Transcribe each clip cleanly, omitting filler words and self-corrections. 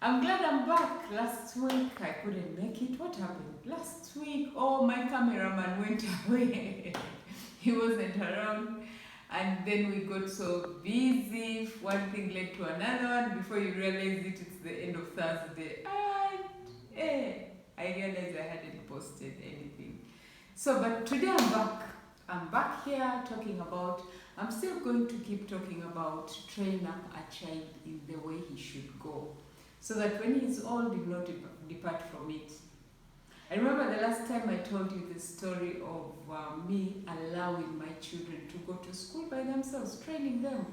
I'm glad I'm back. Last week I couldn't make it. What happened? Last week, oh, my cameraman went away. He wasn't around. And then we got so busy. One thing led to another one. Before you realize it, it's the end of Thursday. And I realized I hadn't posted anything. So, but today I'm back. I'm back here talking about, I'm still going to keep talking about train up a child in the way he should go, so that when he's old, he will not depart from it. I remember the last time I told you the story of me allowing my children to go to school by themselves, training them.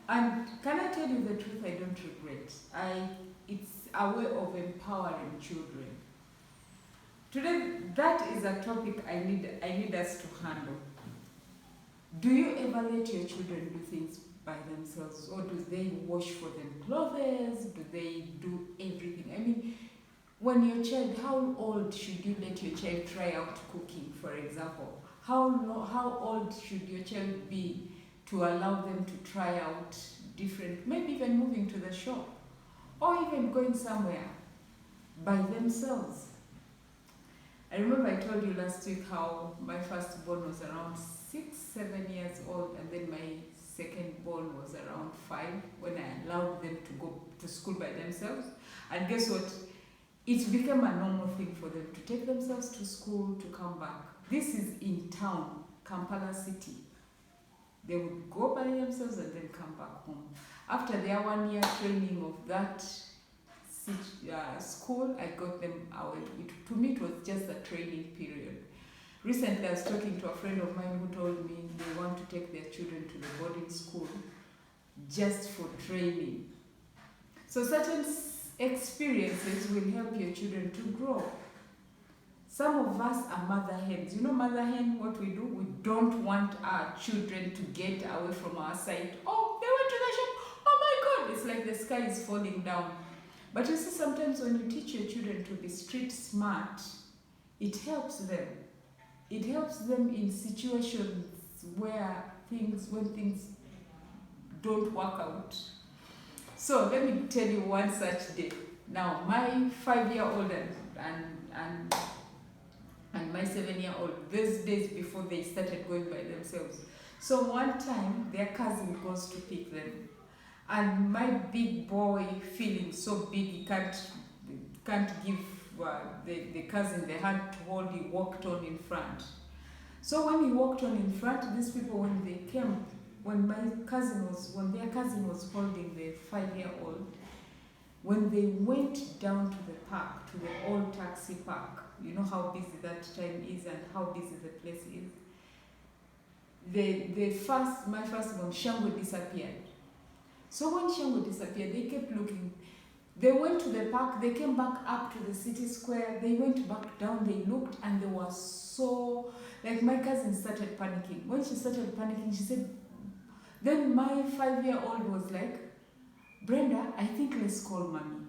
And can I tell you the truth? I don't regret. It's a way of empowering children. Today, that is a topic I need us to handle. Do you ever let your children do things by themselves, or do they wash for them clothes? Do they do everything? I mean, when your child, how old should you let your child try out cooking, for example? How old should your child be to allow them to try out different, maybe even moving to the shop, or even going somewhere by themselves? I remember I told you last week how my firstborn was around 6-7 years old, and then my secondborn was around 5 when I allowed them to go to school by themselves. And guess what? It became a normal thing for them to take themselves to school, to come back. This is in town, Kampala City. They would go by themselves and then come back home. After their 1 year training of that school, I got them away. To me, it was just a training period. Recently, I was talking to a friend of mine who told me they want to take their children to the boarding school just for training. So certain experiences will help your children to grow. Some of us are mother hens. You know mother hen, what we do? We don't want our children to get away from our sight. Oh, they went to the shop. Oh my God, it's like the sky is falling down. But you see, sometimes when you teach your children to be street smart, it helps them. It helps them in situations when things don't work out. So let me tell you one such day. Now, my 5-year-old and my 7-year-old, those days before they started going by themselves. So one time, their cousin goes to pick them. And my big boy, feeling so big, he can't give the cousin the hand to hold, he walked on in front. So when he walked on in front, these people, when they came, when their cousin was holding the 5-year-old, when they went down to the park, to the old taxi park, you know how busy that time is and how busy the place is. My firstborn, Shango, disappeared. So when Shango disappeared, they kept looking. They went to the park, they came back up to the city square, they went back down, they looked, and they were so, like, my cousin started panicking. When she started panicking, she said, then my 5-year-old was like, Brenda, I think let's call mommy.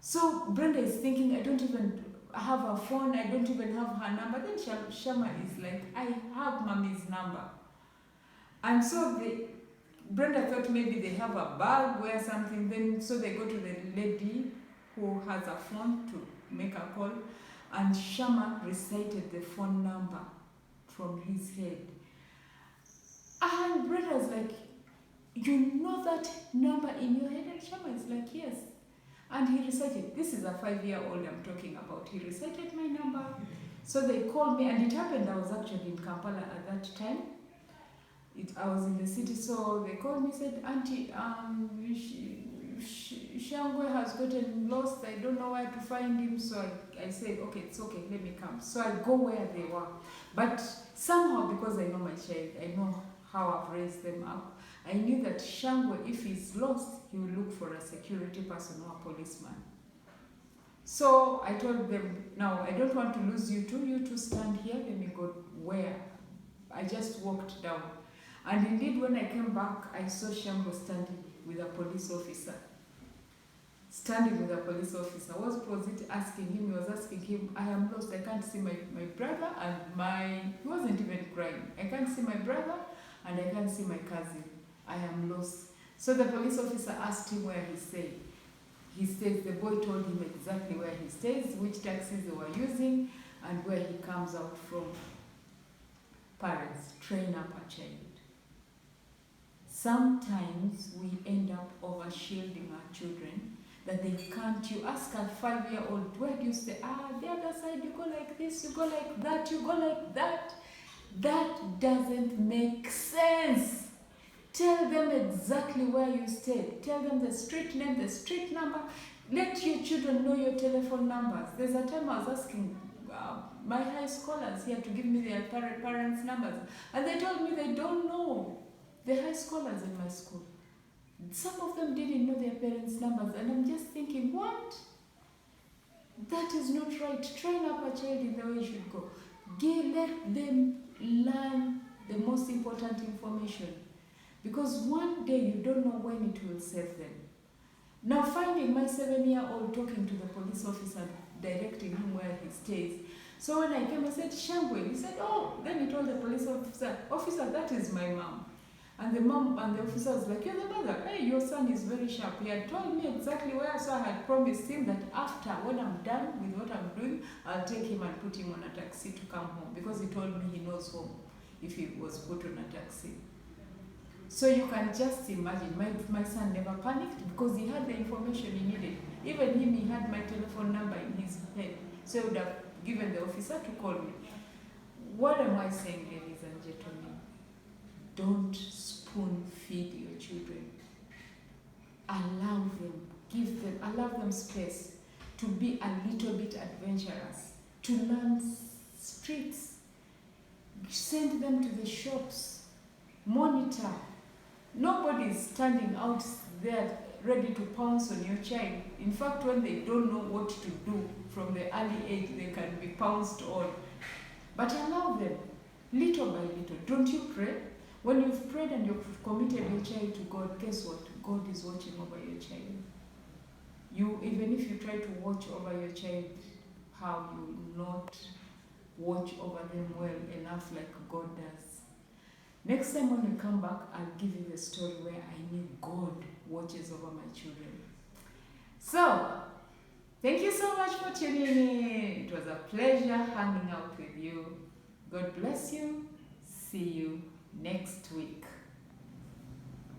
So Brenda is thinking, I don't even have her phone, I don't even have her number. Then Shama is like, I have mommy's number. And so Brenda thought maybe they have a bag where something, then so they go to the lady who has a phone to make a call, and Shama recited the phone number from his head. And Brenda's like, you know that number in your head? And Shama is like, yes. And he recited, this is a 5-year-old I'm talking about. He recited my number. So they called me, and it happened I was actually in Kampala at that time. I was in the city, so they called me, said, Auntie, Shangwe has gotten lost. I don't know where to find him. So I said, okay, it's okay, let me come. So I go where they were. But somehow, because I know my child, I know how I've raised them up, I knew that Shangwe, if he's lost, he will look for a security person or a policeman. So I told them, now, I don't want to lose you two. You two stand here, let me go where. I just walked down. And indeed, when I came back, I saw Shango standing with a police officer. What was it asking him? He was asking him, I am lost, I can't see my brother and he wasn't even crying. I can't see my brother and I can't see my cousin. I am lost. So the police officer asked him where he stayed. he stays. The boy told him exactly where he stays, which taxis they were using, and where he comes out from. Parents, train up a child. Sometimes we end up over-shielding our children that they can't. You ask a 5-year-old, where do you stay? The other side, you go like this, you go like that, you go like that. That doesn't make sense. Tell them exactly where you stay. Tell them the street name, the street number. Let your children know your telephone numbers. There's a time I was asking my high scholars here to give me their parents' numbers, and they told me they don't know. The high scholars in my school, some of them didn't know their parents' numbers, and I'm just thinking, what? That is not right. Train up a child in the way you should go. Let them learn the most important information, because one day you don't know when it will save them. Now, finding my 7-year-old talking to the police officer, directing him where he stays. So when I came, I said, Shangwe. He said, oh. Then he told the police officer, officer, that is my mom. And the mom and the officer was like, you're the mother. Hey, your son is very sharp. He had told me exactly where, so I had promised him that after, when I'm done with what I'm doing, I'll take him and put him on a taxi to come home, because he told me he knows home if he was put on a taxi. So you can just imagine, my son never panicked because he had the information he needed. Even him, he had my telephone number in his head, so he would have given the officer to call me. What am I saying, ladies and gentlemen? Don't spoon feed your children. Allow them, allow them space to be a little bit adventurous, to learn streets. Send them to the shops. Monitor. Nobody is standing out there ready to pounce on your child. In fact, when they don't know what to do from the early age, they can be pounced on. But allow them, little by little. Don't you pray? When you've prayed and you've committed your child to God, guess what? God is watching over your child. Even if you try to watch over your child, how you will not watch over them well enough like God does. Next time when we come back, I'll give you the story where I knew God watches over my children. So, thank you so much for tuning in. It was a pleasure hanging out with you. God bless you. See you next week.